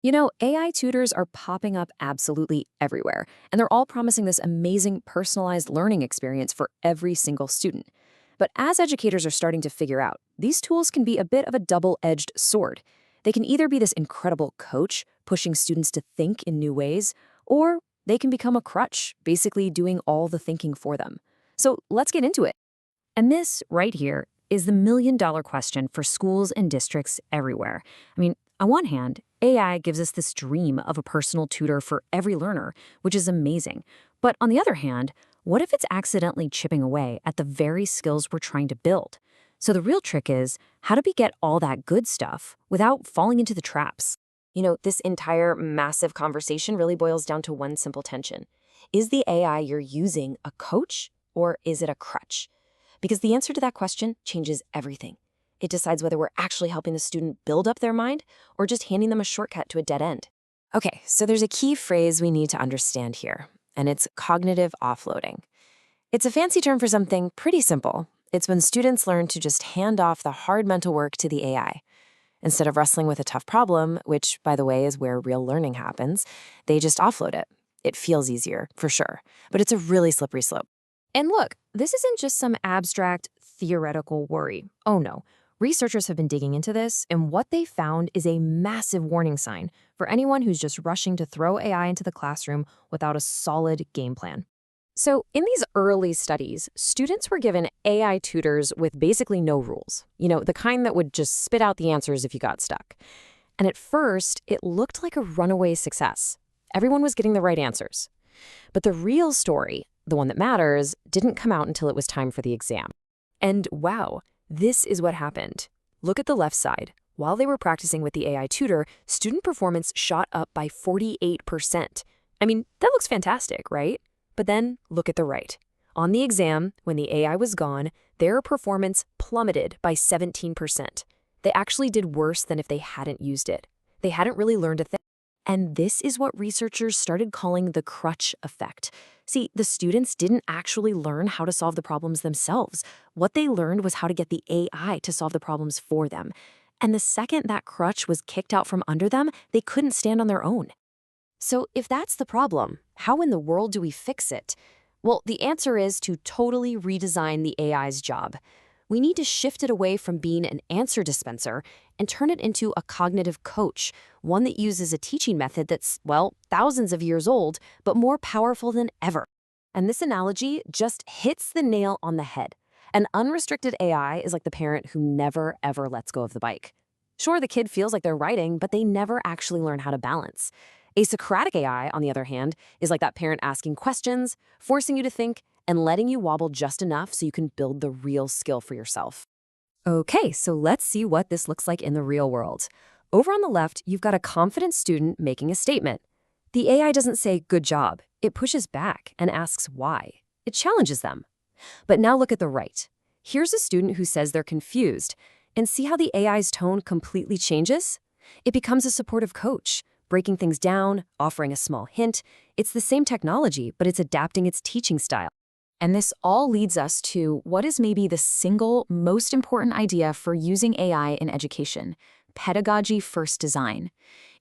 AI tutors are popping up absolutely everywhere, and they're all promising this amazing personalized learning experience for every single student. But as educators are starting to figure out, these tools can be a bit of a double-edged sword. They can either be this incredible coach, pushing students to think in new ways, or they can become a crutch, basically doing all the thinking for them. So let's get into it. And this right here is the million-dollar question for schools and districts everywhere. On one hand, AI gives us this dream of a personal tutor for every learner, which is amazing. But on the other hand, what if it's accidentally chipping away at the very skills we're trying to build? So the real trick is, how do we get all that good stuff without falling into the traps? This entire massive conversation really boils down to one simple tension. Is the AI you're using a coach, or is it a crutch? Because the answer to that question changes everything. It decides whether we're actually helping the student build up their mind or just handing them a shortcut to a dead end. Okay, so there's a key phrase we need to understand here, and it's cognitive offloading. It's a fancy term for something pretty simple. It's when students learn to just hand off the hard mental work to the AI. Instead of wrestling with a tough problem, which, by the way, is where real learning happens, they just offload it. It feels easier, for sure, but it's a really slippery slope. And look, this isn't just some abstract, theoretical worry. Oh no. Researchers have been digging into this, and what they found is a massive warning sign for anyone who's just rushing to throw AI into the classroom without a solid game plan. So in these early studies, students were given AI tutors with basically no rules. The kind that would just spit out the answers if you got stuck. And at first, it looked like a runaway success. Everyone was getting the right answers. But the real story, the one that matters, didn't come out until it was time for the exam. And wow, this is what happened. Look at the left side. While they were practicing with the AI tutor, student performance shot up by 48%. That looks fantastic, right? But then look at the right. On the exam, when the AI was gone, their performance plummeted by 17%. They actually did worse than if they hadn't used it. They hadn't really learned a thing. And this is what researchers started calling the crutch effect. See, the students didn't actually learn how to solve the problems themselves. What they learned was how to get the AI to solve the problems for them. And the second that crutch was kicked out from under them, they couldn't stand on their own. So if that's the problem, how in the world do we fix it? Well, the answer is to totally redesign the AI's job. We need to shift it away from being an answer dispenser and turn it into a cognitive coach, one that uses a teaching method that's, well, thousands of years old, but more powerful than ever. And this analogy just hits the nail on the head. An unrestricted AI is like the parent who never, ever lets go of the bike. Sure, the kid feels like they're writing, but they never actually learn how to balance. A Socratic AI, on the other hand, is like that parent asking questions, forcing you to think, and letting you wobble just enough so you can build the real skill for yourself. Okay, so let's see what this looks like in the real world. Over on the left, you've got a confident student making a statement. The AI doesn't say, "Good job." It pushes back and asks why. It challenges them. But now look at the right. Here's a student who says they're confused. And see how the AI's tone completely changes? It becomes a supportive coach, breaking things down, offering a small hint. It's the same technology, but it's adapting its teaching style. And this all leads us to what is maybe the single most important idea for using AI in education: pedagogy-first design.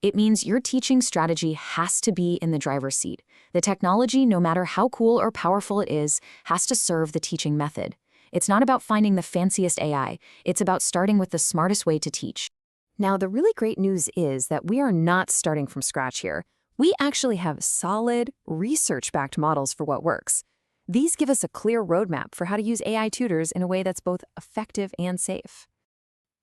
It means your teaching strategy has to be in the driver's seat. The technology, no matter how cool or powerful it is, has to serve the teaching method. It's not about finding the fanciest AI. It's about starting with the smartest way to teach. Now, the really great news is that we are not starting from scratch here. We actually have solid, research-backed models for what works. These give us a clear roadmap for how to use AI tutors in a way that's both effective and safe.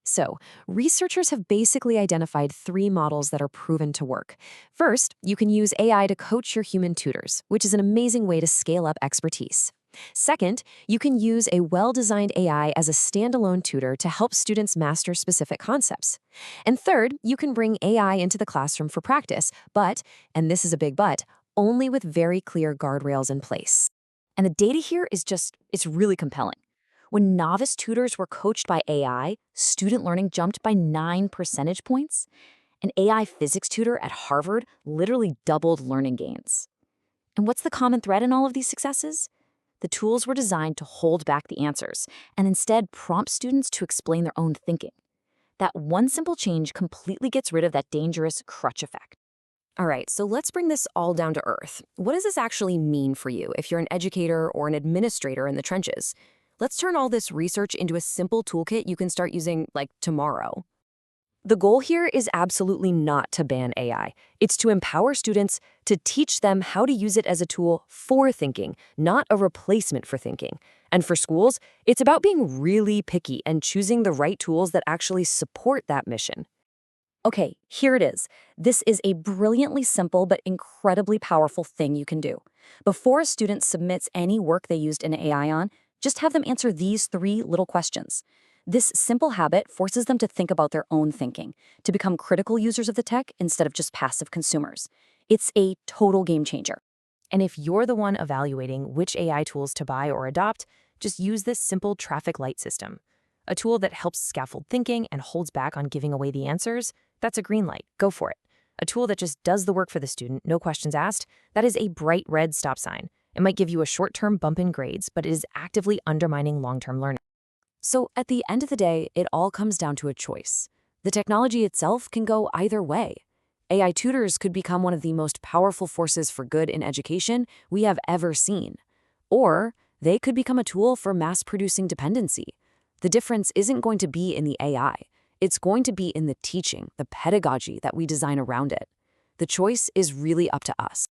So, researchers have basically identified 3 models that are proven to work. First, you can use AI to coach your human tutors, which is an amazing way to scale up expertise. Second, you can use a well-designed AI as a standalone tutor to help students master specific concepts. And third, you can bring AI into the classroom for practice, but, and this is a big but, only with very clear guardrails in place. And the data here is it's really compelling. When novice tutors were coached by AI, student learning jumped by 9 percentage points. An AI physics tutor at Harvard literally doubled learning gains. And what's the common thread in all of these successes? The tools were designed to hold back the answers and instead prompt students to explain their own thinking. That one simple change completely gets rid of that dangerous crutch effect. All right, so let's bring this all down to earth. What does this actually mean for you if you're an educator or an administrator in the trenches? Let's turn all this research into a simple toolkit you can start using, like, tomorrow. The goal here is absolutely not to ban AI. It's to empower students, to teach them how to use it as a tool for thinking, not a replacement for thinking. And for schools, it's about being really picky and choosing the right tools that actually support that mission. Okay, here it is. This is a brilliantly simple but incredibly powerful thing you can do. Before a student submits any work they used an AI on, just have them answer these 3 little questions. This simple habit forces them to think about their own thinking, to become critical users of the tech instead of just passive consumers. It's a total game changer. And if you're the one evaluating which AI tools to buy or adopt, just use this simple traffic light system. A tool that helps scaffold thinking and holds back on giving away the answers, that's a green light. Go for it. A tool that just does the work for the student, no questions asked, that is a bright red stop sign. It might give you a short-term bump in grades, but it is actively undermining long-term learning. So at the end of the day, it all comes down to a choice. The technology itself can go either way. AI tutors could become one of the most powerful forces for good in education we have ever seen. Or they could become a tool for mass-producing dependency. The difference isn't going to be in the AI. It's going to be in the teaching, the pedagogy that we design around it. The choice is really up to us.